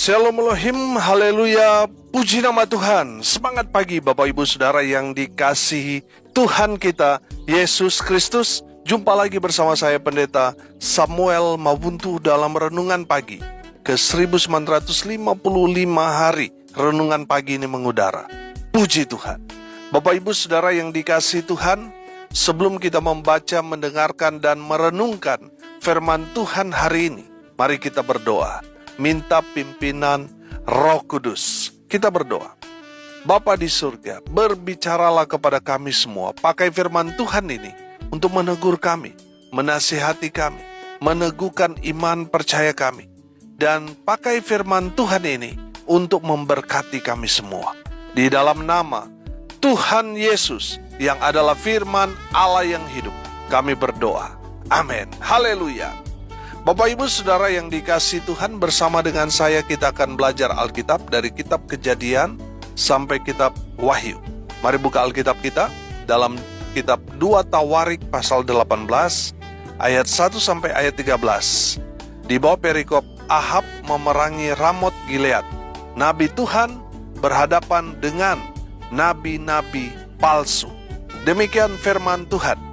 Shalom Elohim, haleluya, puji nama Tuhan. Semangat pagi Bapak Ibu Saudara yang dikasihi Tuhan kita, Yesus Kristus. Jumpa lagi bersama saya Pendeta Samuel Mabuntu dalam Renungan Pagi ke 1955 hari Renungan Pagi ini mengudara. Puji Tuhan. Bapak Ibu Saudara yang dikasihi Tuhan, sebelum kita membaca, mendengarkan, dan merenungkan firman Tuhan hari ini, mari kita berdoa. Minta pimpinan Roh Kudus. Kita berdoa. Bapa di surga, berbicaralah kepada kami semua. Pakai firman Tuhan ini untuk menegur kami, menasihati kami, meneguhkan iman percaya kami. Dan pakai firman Tuhan ini untuk memberkati kami semua. Di dalam nama Tuhan Yesus yang adalah firman Allah yang hidup, kami berdoa. Amin. Haleluya. Bapak Ibu Saudara yang dikasihi Tuhan, bersama dengan saya kita akan belajar Alkitab dari kitab Kejadian sampai kitab Wahyu. Mari buka Alkitab kita dalam kitab 2 Tawarik pasal 18 ayat 1 sampai ayat 13. Di bawah perikop Ahab memerangi Ramot Gilead. Nabi Tuhan berhadapan dengan nabi-nabi palsu. Demikian firman Tuhan.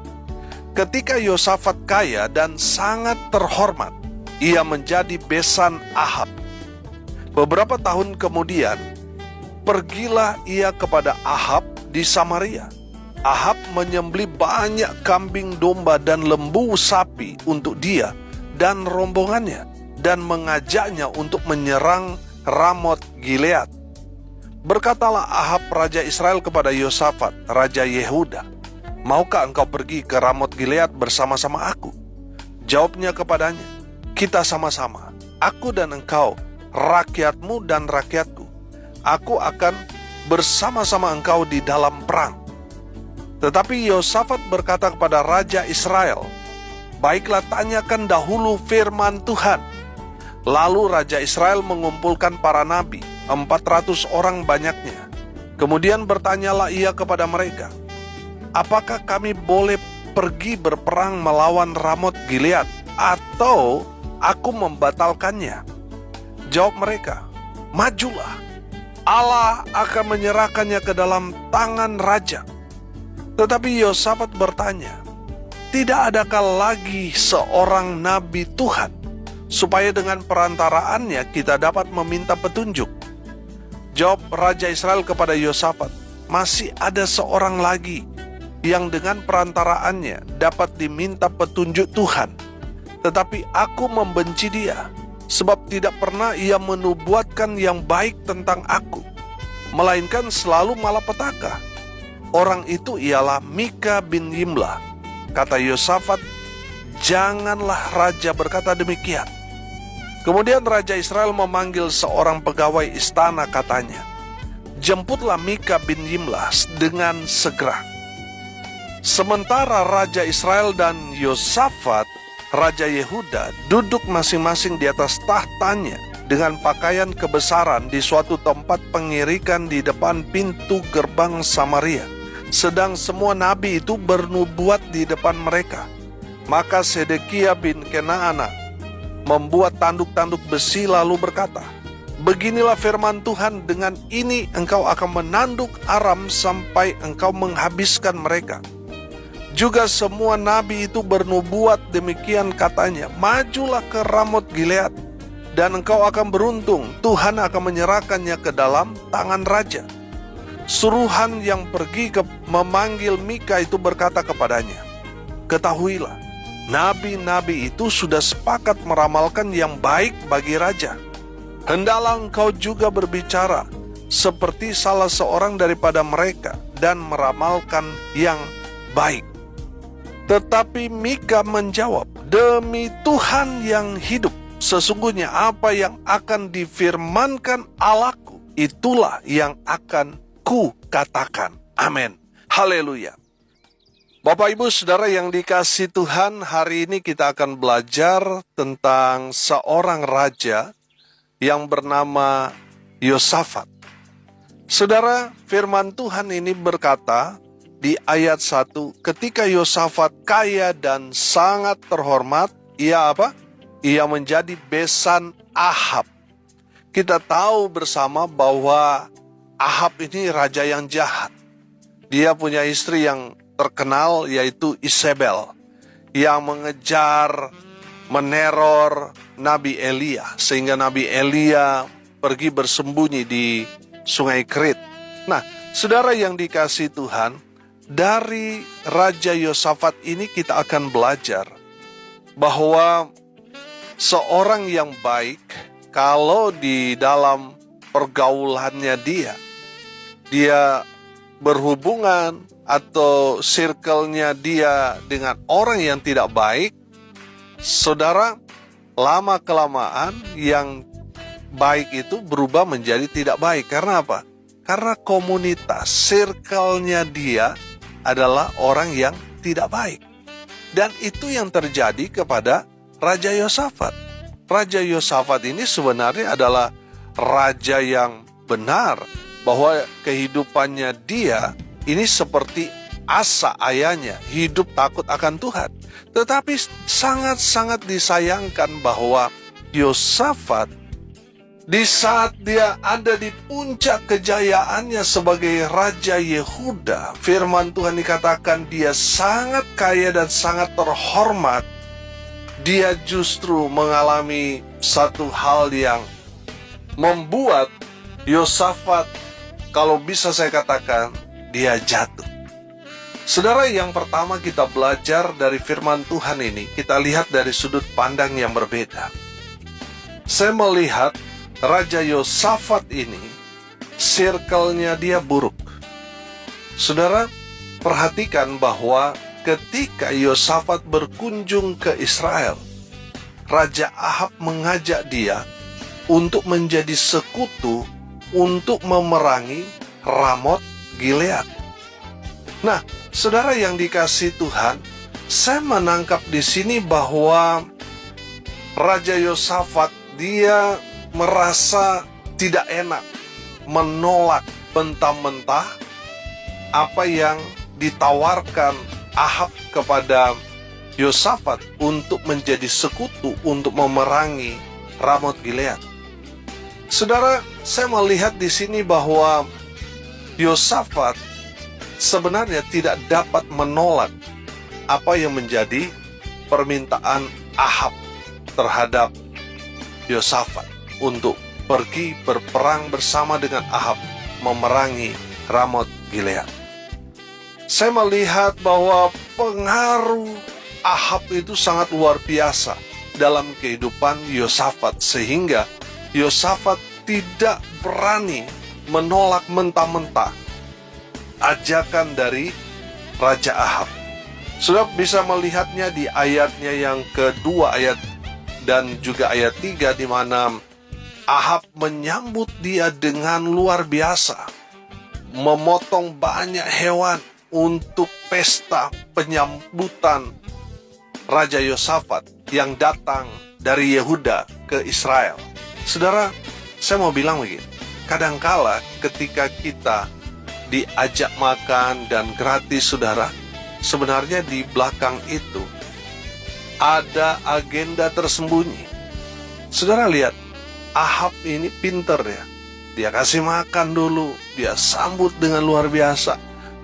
Ketika Yosafat kaya dan sangat terhormat, ia menjadi besan Ahab. Beberapa tahun kemudian, pergilah ia kepada Ahab di Samaria. Ahab menyembelih banyak kambing domba dan lembu sapi untuk dia dan rombongannya, dan mengajaknya untuk menyerang Ramot Gilead. Berkatalah Ahab raja Israel kepada Yosafat, raja Yehuda, "Maukah engkau pergi ke Ramot Gilead bersama-sama aku?" Jawabnya kepadanya, "Kita sama-sama, aku dan engkau, rakyatmu dan rakyatku. Aku akan bersama-sama engkau di dalam perang." Tetapi Yosafat berkata kepada raja Israel, "Baiklah, tanyakan dahulu firman Tuhan." Lalu raja Israel mengumpulkan para nabi, 400 orang banyaknya. Kemudian bertanyalah ia kepada mereka, "Apakah kami boleh pergi berperang melawan Ramot Gilead, atau aku membatalkannya?" Jawab mereka, "Majulah, Allah akan menyerahkannya ke dalam tangan raja." Tetapi Yosafat bertanya, "Tidak adakah lagi seorang nabi Tuhan, supaya dengan perantaraannya kita dapat meminta petunjuk?" Jawab raja Israel kepada Yosafat, "Masih ada seorang lagi yang dengan perantaraannya dapat diminta petunjuk Tuhan. Tetapi aku membenci dia, sebab tidak pernah ia menubuatkan yang baik tentang aku, melainkan selalu malapetaka. Orang itu ialah Mika bin Yimlah." Kata Yosafat, "Janganlah raja berkata demikian." Kemudian raja Israel memanggil seorang pegawai istana, katanya, "Jemputlah Mika bin Yimlah dengan segera." Sementara Raja Israel dan Yosafat, Raja Yehuda, duduk masing-masing di atas tahtanya dengan pakaian kebesaran di suatu tempat pengirikan di depan pintu gerbang Samaria. Sedang semua nabi itu bernubuat di depan mereka. Maka Sedekia bin Kenaana membuat tanduk-tanduk besi lalu berkata, "Beginilah firman Tuhan, dengan ini engkau akan menanduk Aram sampai engkau menghabiskan mereka." Juga semua nabi itu bernubuat demikian, katanya, "Majulah ke Ramot Gilead, dan engkau akan beruntung, Tuhan akan menyerahkannya ke dalam tangan raja." Suruhan yang pergi memanggil Mika itu berkata kepadanya, "Ketahuilah, nabi-nabi itu sudah sepakat meramalkan yang baik bagi raja. Hendaklah engkau juga berbicara seperti salah seorang daripada mereka dan meramalkan yang baik." Tetapi Mika menjawab, "Demi Tuhan yang hidup, sesungguhnya apa yang akan difirmankan Allahku, itulah yang akan ku katakan." Amin. Haleluya. Bapak Ibu Saudara yang dikasihi Tuhan, hari ini kita akan belajar tentang seorang raja yang bernama Yosafat. Saudara, firman Tuhan ini berkata di ayat 1, ketika Yosafat kaya dan sangat terhormat, ia apa? Ia menjadi besan Ahab. Kita tahu bersama bahwa Ahab ini raja yang jahat. Dia punya istri yang terkenal yaitu Isabel, yang mengejar, meneror Nabi Elia, sehingga Nabi Elia pergi bersembunyi di Sungai Kerit. Nah, saudara yang dikasihi Tuhan, dari Raja Yosafat ini kita akan belajar bahwa seorang yang baik, kalau di dalam pergaulannya dia berhubungan atau circle-nya dia dengan orang yang tidak baik, saudara, lama-kelamaan yang baik itu berubah menjadi tidak baik. Karena apa? Karena komunitas, circle-nya dia adalah orang yang tidak baik. Dan itu yang terjadi kepada Raja Yosafat. Raja Yosafat ini sebenarnya adalah raja yang benar, bahwa kehidupannya dia ini seperti Asa ayahnya, hidup takut akan Tuhan. Tetapi sangat-sangat disayangkan bahwa Yosafat, di saat dia ada di puncak kejayaannya sebagai Raja Yehuda, firman Tuhan dikatakan dia sangat kaya dan sangat terhormat. Dia justru mengalami satu hal yang membuat Yosafat, kalau bisa saya katakan, dia jatuh. Saudara, yang pertama kita belajar dari firman Tuhan ini, kita lihat dari sudut pandang yang berbeda. Saya melihat Raja Yosafat ini, circle-nya dia buruk. Saudara, perhatikan bahwa ketika Yosafat berkunjung ke Israel, Raja Ahab mengajak dia untuk menjadi sekutu untuk memerangi Ramot Gilead. Nah, saudara yang dikasihi Tuhan, saya menangkap di sini bahwa Raja Yosafat dia merasa tidak enak, menolak mentah-mentah apa yang ditawarkan Ahab kepada Yosafat untuk menjadi sekutu untuk memerangi Ramot Gilead. Saudara, saya melihat di sini bahwa Yosafat sebenarnya tidak dapat menolak apa yang menjadi permintaan Ahab terhadap Yosafat untuk pergi berperang bersama dengan Ahab memerangi Ramot Gilead. Saya melihat bahwa pengaruh Ahab itu sangat luar biasa dalam kehidupan Yosafat, sehingga Yosafat tidak berani menolak mentah-mentah ajakan dari Raja Ahab. Sudah bisa melihatnya di ayatnya yang kedua, ayat dan juga ayat 3, di mana Ahab menyambut dia dengan luar biasa, memotong banyak hewan untuk pesta penyambutan Raja Yosafat yang datang dari Yehuda ke Israel. Saudara, saya mau bilang begini, kadangkala ketika kita diajak makan dan gratis, saudara, sebenarnya di belakang itu ada agenda tersembunyi. Saudara lihat, Ahab ini pinter ya. Dia kasih makan dulu, dia sambut dengan luar biasa,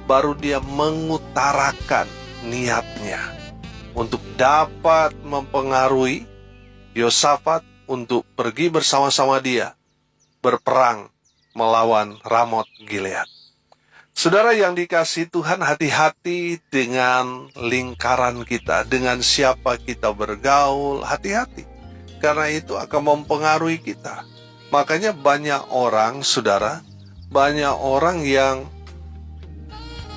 baru dia mengutarakan niatnya untuk dapat mempengaruhi Yosafat untuk pergi bersama-sama dia berperang melawan Ramot Gilead. Saudara yang dikasihi Tuhan, hati-hati dengan lingkaran kita, dengan siapa kita bergaul, hati-hati. Karena itu akan mempengaruhi kita. Makanya banyak orang, saudara, banyak orang yang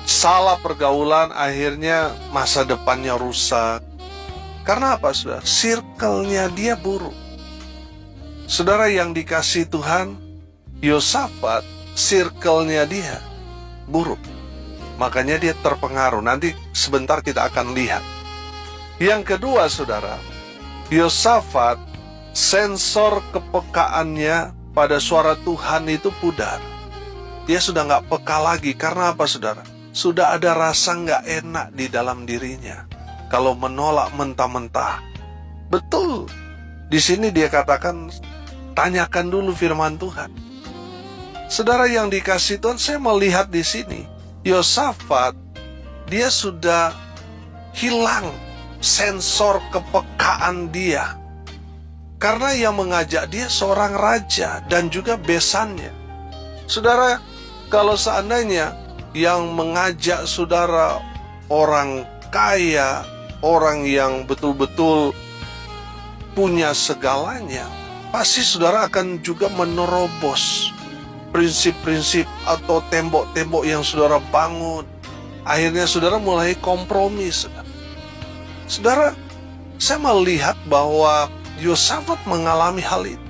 salah pergaulan, akhirnya masa depannya rusak. Karena apa, saudara? Circle-nya dia buruk. Saudara yang dikasihi Tuhan, Yosafat, circle-nya dia buruk. Makanya dia terpengaruh. Nanti sebentar kita akan lihat. Yang kedua, saudara, Yosafat, sensor kepekaannya pada suara Tuhan itu pudar. Dia sudah gak peka lagi. Karena apa, saudara? Sudah ada rasa gak enak di dalam dirinya kalau menolak mentah-mentah. Betul. Di sini dia katakan, pertanyakan dulu firman Tuhan. Saudara yang dikasihi Tuhan, saya melihat di sini, Yosafat, dia sudah hilang sensor kepekaan dia. Karena yang mengajak dia seorang raja dan juga besannya. Saudara, kalau seandainya yang mengajak saudara orang kaya, orang yang betul-betul punya segalanya, pasti saudara akan juga menerobos prinsip-prinsip atau tembok-tembok yang saudara bangun. Akhirnya saudara mulai kompromi. Saudara, saya melihat bahwa Yosafat mengalami hal itu.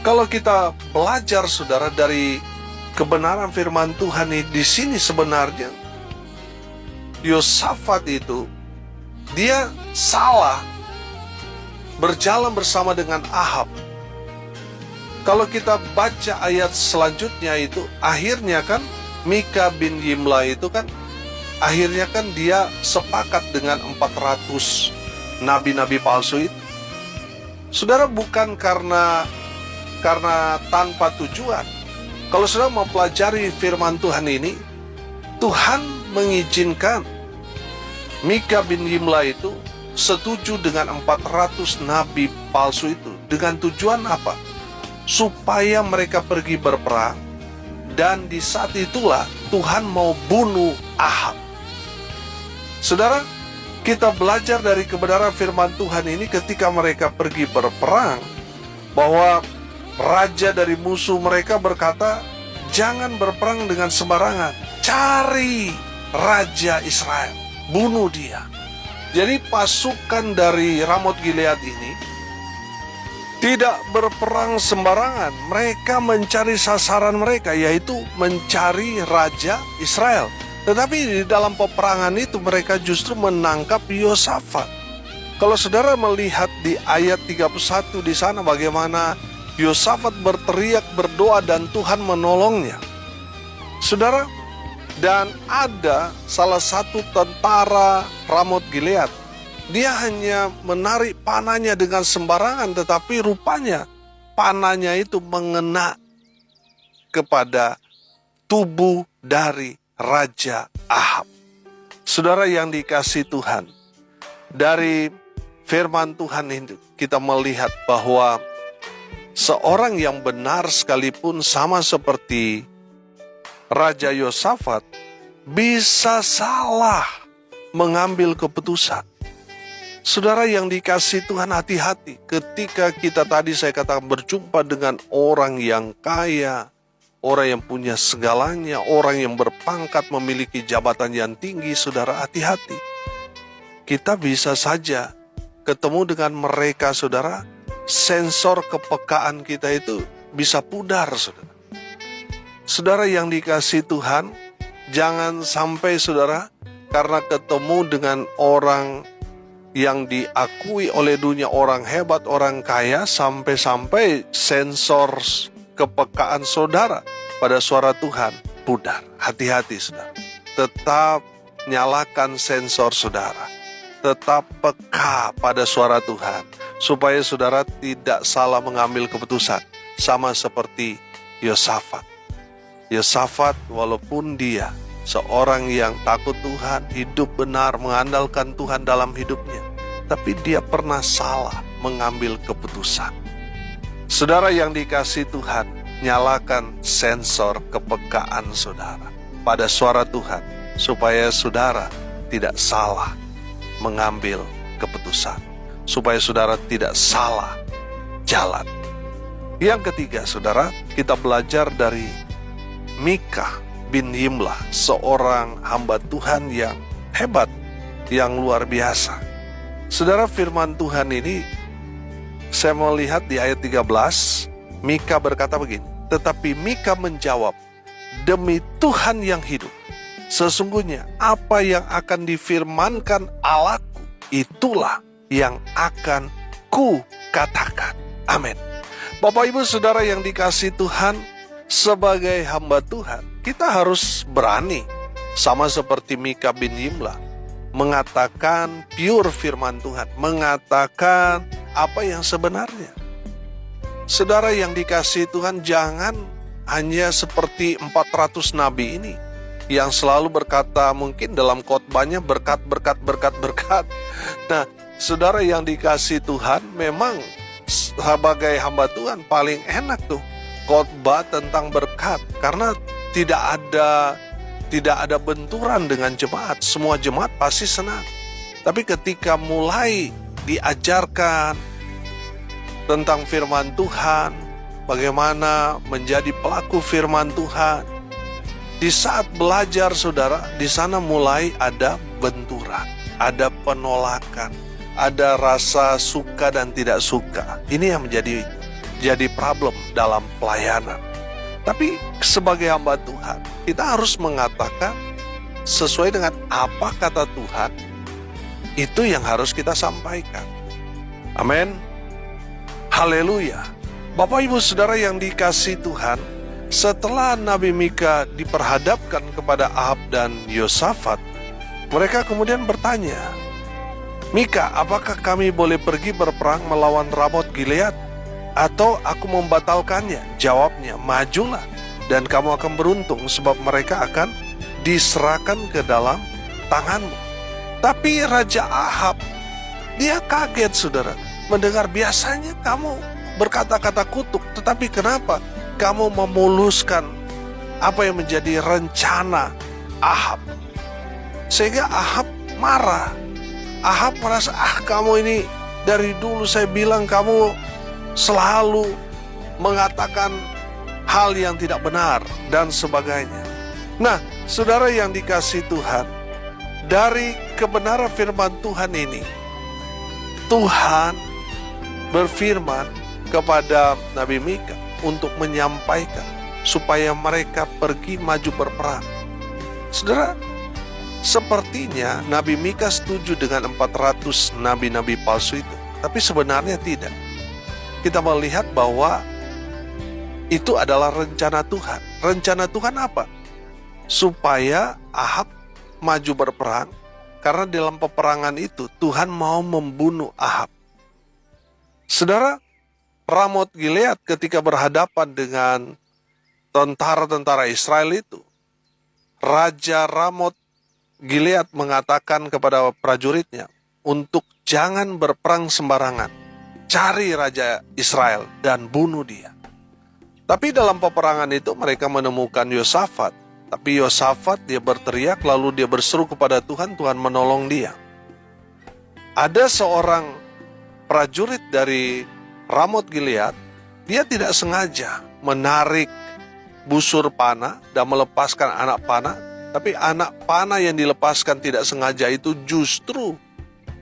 Kalau kita belajar saudara dari kebenaran firman Tuhan di sini, sebenarnya Yosafat itu dia salah berjalan bersama dengan Ahab. Kalau kita baca ayat selanjutnya itu, akhirnya kan Mika bin Yimla itu kan akhirnya kan dia sepakat dengan 400 nabi-nabi palsu itu. Saudara, bukan karena tanpa tujuan. Kalau saudara mempelajari firman Tuhan ini, Tuhan mengizinkan Mika bin Yimla itu setuju dengan 400 nabi palsu itu. Dengan tujuan apa? Supaya mereka pergi berperang, dan di saat itulah Tuhan mau bunuh Ahab. Saudara, kita belajar dari kebenaran firman Tuhan ini ketika mereka pergi berperang, bahwa raja dari musuh mereka berkata, jangan berperang dengan sembarangan, cari Raja Israel, bunuh dia. Jadi pasukan dari Ramot Gilead ini tidak berperang sembarangan. Mereka mencari sasaran mereka, yaitu mencari Raja Israel. Tetapi di dalam peperangan itu mereka justru menangkap Yosafat. Kalau saudara melihat di ayat 31 di sana bagaimana Yosafat berteriak, berdoa, dan Tuhan menolongnya. Saudara, dan ada salah satu tentara Ramot Gilead. Dia hanya menarik panahnya dengan sembarangan, tetapi rupanya panahnya itu mengena kepada tubuh dari Raja Ahab. Saudara yang dikasihi Tuhan, dari firman Tuhan ini kita melihat bahwa seorang yang benar sekalipun sama seperti Raja Yosafat bisa salah mengambil keputusan. Saudara yang dikasihi Tuhan, hati-hati ketika kita tadi saya katakan berjumpa dengan orang yang kaya, orang yang punya segalanya, orang yang berpangkat, memiliki jabatan yang tinggi. Saudara, hati-hati. Kita bisa saja ketemu dengan mereka, saudara. Sensor kepekaan kita itu bisa pudar, saudara. Saudara yang dikasihi Tuhan, jangan sampai saudara karena ketemu dengan orang yang diakui oleh dunia orang hebat, orang kaya, sampai-sampai sensor kepekaan saudara pada suara Tuhan pudar. Hati-hati saudara. Tetap nyalakan sensor saudara. Tetap peka pada suara Tuhan, supaya saudara tidak salah mengambil keputusan. Sama seperti Yosafat. Yosafat walaupun dia seorang yang takut Tuhan, hidup benar, mengandalkan Tuhan dalam hidupnya, tapi dia pernah salah mengambil keputusan. Saudara yang dikasihi Tuhan, nyalakan sensor kepekaan saudara pada suara Tuhan, supaya saudara tidak salah mengambil keputusan, supaya saudara tidak salah jalan. Yang ketiga, saudara, kita belajar dari Mika bin Yimla, seorang hamba Tuhan yang hebat, yang luar biasa. Saudara, firman Tuhan ini saya melihat di ayat 13, Mika berkata begini, tetapi Mika menjawab, demi Tuhan yang hidup, sesungguhnya apa yang akan difirmankan Allahku, itulah yang akan ku katakan. Amin. Bapak Ibu Saudara yang dikasihi Tuhan, sebagai hamba Tuhan, kita harus berani, sama seperti Mika bin Yimla, mengatakan pure firman Tuhan, mengatakan apa yang sebenarnya. Saudara yang dikasihi Tuhan, jangan hanya seperti 400 nabi ini yang selalu berkata, mungkin dalam khotbahnya berkat, berkat, berkat, berkat. Nah, saudara yang dikasihi Tuhan, memang sebagai hamba Tuhan paling enak tuh khotbah tentang berkat, karena tidak ada benturan dengan jemaat. Semua jemaat pasti senang. Tapi ketika mulai diajarkan tentang firman Tuhan, bagaimana menjadi pelaku firman Tuhan, di saat belajar saudara, di sana mulai ada benturan, ada penolakan, ada rasa suka dan tidak suka. Ini yang menjadi problem dalam pelayanan. Tapi sebagai hamba Tuhan, kita harus mengatakan sesuai dengan apa kata Tuhan, itu yang harus kita sampaikan. Amin. Haleluya. Bapak Ibu Saudara yang dikasihi Tuhan, setelah Nabi Mika diperhadapkan kepada Ahab dan Yosafat, mereka kemudian bertanya, "Mika, apakah kami boleh pergi berperang melawan Ramot Gilead? Atau aku membatalkannya?" Jawabnya, "Majulah, dan kamu akan beruntung, sebab mereka akan diserahkan ke dalam tanganmu." Tapi Raja Ahab, dia kaget saudara, mendengar biasanya kamu berkata-kata kutuk, tetapi kenapa kamu memuluskan apa yang menjadi rencana Ahab? Sehingga Ahab marah. Ahab merasa, kamu ini dari dulu saya bilang kamu selalu mengatakan hal yang tidak benar dan sebagainya. Nah, saudara yang dikasihi Tuhan, dari kebenaran firman Tuhan ini, Tuhan berfirman kepada Nabi Mika untuk menyampaikan supaya mereka pergi maju berperang. Saudara, sepertinya Nabi Mika setuju dengan 400 nabi-nabi palsu itu, tapi sebenarnya tidak. Kita melihat bahwa itu adalah rencana Tuhan. Rencana Tuhan apa? Supaya Ahab maju berperang, karena dalam peperangan itu Tuhan mau membunuh Ahab. Saudara, Ramot Gilead ketika berhadapan dengan tentara-tentara Israel itu, Raja Ramot Gilead mengatakan kepada prajuritnya untuk jangan berperang sembarangan. Cari Raja Israel dan bunuh dia. Tapi dalam peperangan itu mereka menemukan Yosafat. Tapi Yosafat dia berteriak, lalu dia berseru kepada Tuhan, Tuhan menolong dia. Ada seorang prajurit dari Ramot Gilead, dia tidak sengaja menarik busur panah dan melepaskan anak panah, tapi anak panah yang dilepaskan tidak sengaja itu justru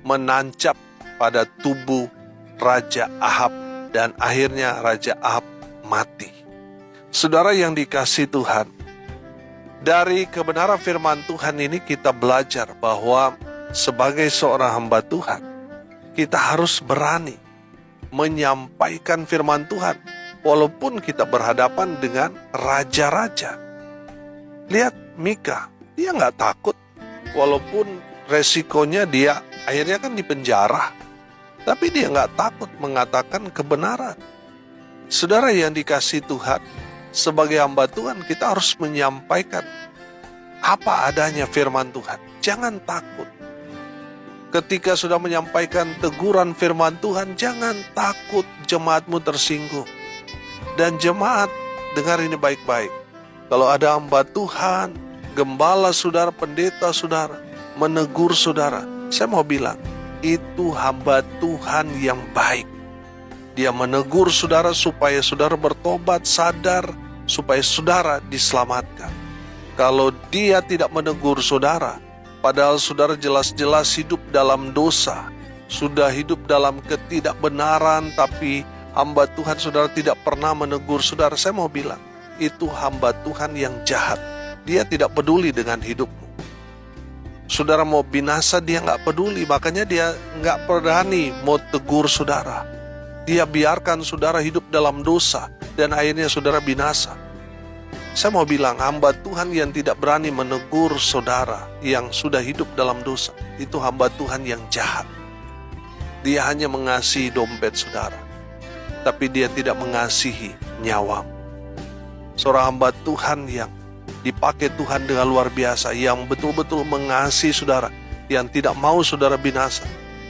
menancap pada tubuh Raja Ahab dan akhirnya Raja Ahab mati. Saudara yang dikasihi Tuhan, dari kebenaran firman Tuhan ini kita belajar bahwa sebagai seorang hamba Tuhan, kita harus berani menyampaikan firman Tuhan walaupun kita berhadapan dengan raja-raja. Lihat Mika, dia nggak takut walaupun resikonya dia akhirnya kan dipenjara, tapi dia nggak takut mengatakan kebenaran. Saudara yang dikasihi Tuhan, sebagai hamba Tuhan kita harus menyampaikan apa adanya firman Tuhan. Jangan takut. Ketika sudah menyampaikan teguran firman Tuhan, jangan takut jemaatmu tersinggung. Dan jemaat, dengar ini baik-baik. Kalau ada hamba Tuhan, gembala saudara, pendeta saudara, menegur saudara, saya mau bilang, itu hamba Tuhan yang baik. Dia menegur saudara supaya saudara bertobat, sadar, supaya saudara diselamatkan. Kalau dia tidak menegur saudara, padahal saudara jelas-jelas hidup dalam dosa, sudah hidup dalam ketidakbenaran, tapi hamba Tuhan saudara tidak pernah menegur saudara, saya mau bilang, itu hamba Tuhan yang jahat. Dia tidak peduli dengan hidupmu. Saudara mau binasa, dia nggak peduli, makanya dia nggak berani mau tegur saudara. Dia biarkan saudara hidup dalam dosa, dan akhirnya saudara binasa. Saya mau bilang, hamba Tuhan yang tidak berani menegur saudara yang sudah hidup dalam dosa, itu hamba Tuhan yang jahat. Dia hanya mengasihi dompet saudara. tapi dia tidak mengasihi nyawamu. Seorang hamba Tuhan yang dipakai Tuhan dengan luar biasa, yang betul-betul mengasihi saudara, yang tidak mau saudara binasa,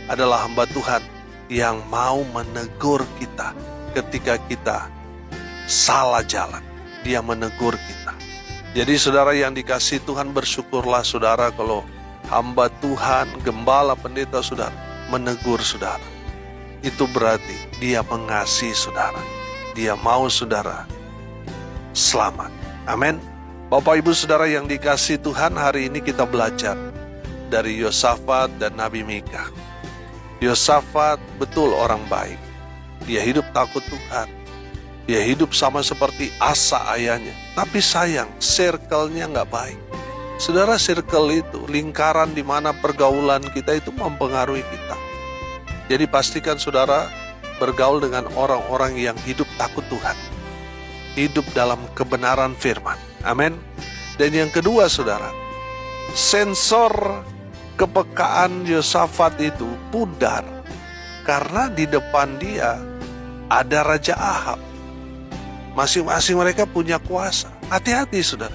adalah hamba Tuhan yang mau menegur kita ketika kita salah jalan. Dia menegur kita. Jadi saudara yang dikasihi Tuhan, bersyukurlah saudara kalau hamba Tuhan, gembala, pendeta saudara menegur saudara. Itu berarti dia mengasihi saudara. Dia mau saudara selamat. Amin. Bapak Ibu saudara yang dikasihi Tuhan, hari ini kita belajar dari Yosafat dan Nabi Mika. Yosafat betul orang baik. Dia hidup takut Tuhan. Dia hidup sama seperti Asa ayahnya. Tapi sayang, circle-nya nggak baik. Saudara, circle itu lingkaran di mana pergaulan kita itu mempengaruhi kita. Jadi pastikan saudara bergaul dengan orang-orang yang hidup takut Tuhan. Hidup dalam kebenaran firman. Amin. Dan yang kedua saudara, sensor kepekaan Yosafat itu pudar. Karena di depan dia ada Raja Ahab. Masing-masing mereka punya kuasa. Hati-hati saudara.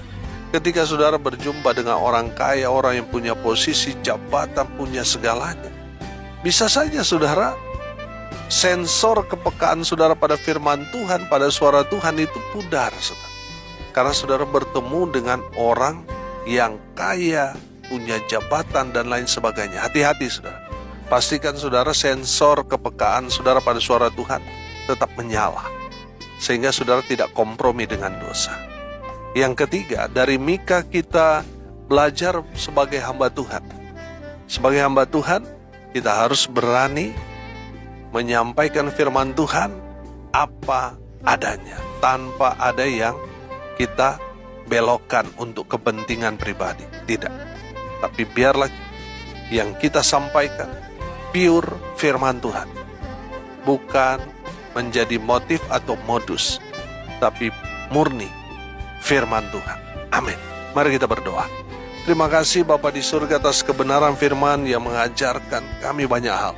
Ketika saudara berjumpa dengan orang kaya, orang yang punya posisi, jabatan, punya segalanya. Bisa saja saudara, sensor kepekaan saudara pada firman Tuhan, pada suara Tuhan itu pudar saudara. Karena saudara bertemu dengan orang yang kaya, punya jabatan dan lain sebagainya. Hati-hati saudara. Pastikan saudara sensor kepekaan saudara pada suara Tuhan tetap menyala, sehingga saudara tidak kompromi dengan dosa. Yang ketiga, dari Mika kita belajar sebagai hamba Tuhan. Sebagai hamba Tuhan, kita harus berani menyampaikan firman Tuhan apa adanya, tanpa ada yang kita belokkan untuk kepentingan pribadi. Tidak. Tapi biarlah yang kita sampaikan pure firman Tuhan. Bukan menjadi motif atau modus, tapi murni firman Tuhan. Amin. Mari kita berdoa. Terima kasih Bapa di surga atas kebenaran firman yang mengajarkan kami banyak hal.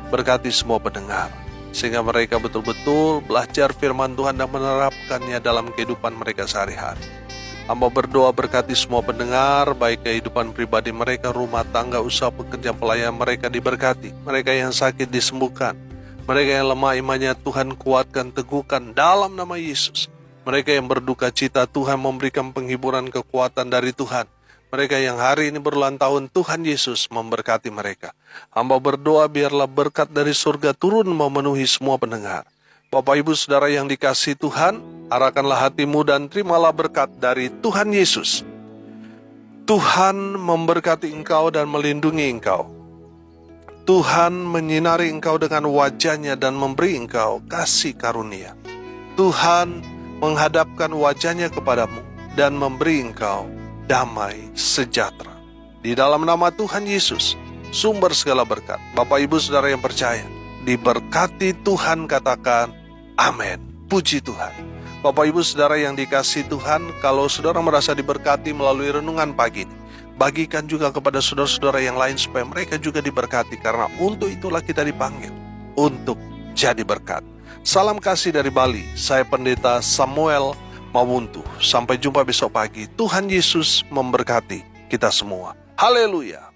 Berkati semua pendengar, sehingga mereka betul-betul belajar firman Tuhan dan menerapkannya dalam kehidupan mereka sehari-hari. Hamba berdoa berkati semua pendengar, baik kehidupan pribadi mereka, rumah tangga, usaha, pekerjaan, pelayan mereka diberkati. Mereka yang sakit disembuhkan. Mereka yang lemah imannya Tuhan kuatkan, teguhkan dalam nama Yesus. Mereka yang berduka cita Tuhan memberikan penghiburan, kekuatan dari Tuhan. Mereka yang hari ini berulang tahun Tuhan Yesus memberkati mereka. Hamba berdoa biarlah berkat dari surga turun memenuhi semua pendengar. Bapak Ibu Saudara yang dikasihi Tuhan, arahkanlah hatimu dan terimalah berkat dari Tuhan Yesus. Tuhan memberkati engkau dan melindungi engkau. Tuhan menyinari engkau dengan wajahnya dan memberi engkau kasih karunia. Tuhan menghadapkan wajahnya kepadamu dan memberi engkau damai sejahtera. Di dalam nama Tuhan Yesus, sumber segala berkat. Bapak Ibu Saudara yang percaya, diberkati Tuhan, katakan amin. Puji Tuhan. Bapak Ibu Saudara yang dikasihi Tuhan, kalau saudara merasa diberkati melalui renungan pagi ini, bagikan juga kepada saudara-saudara yang lain supaya mereka juga diberkati, karena untuk itulah kita dipanggil untuk jadi berkat. Salam kasih dari Bali, saya Pendeta Samuel Mawuntu. Sampai jumpa besok pagi. Tuhan Yesus memberkati kita semua. Haleluya.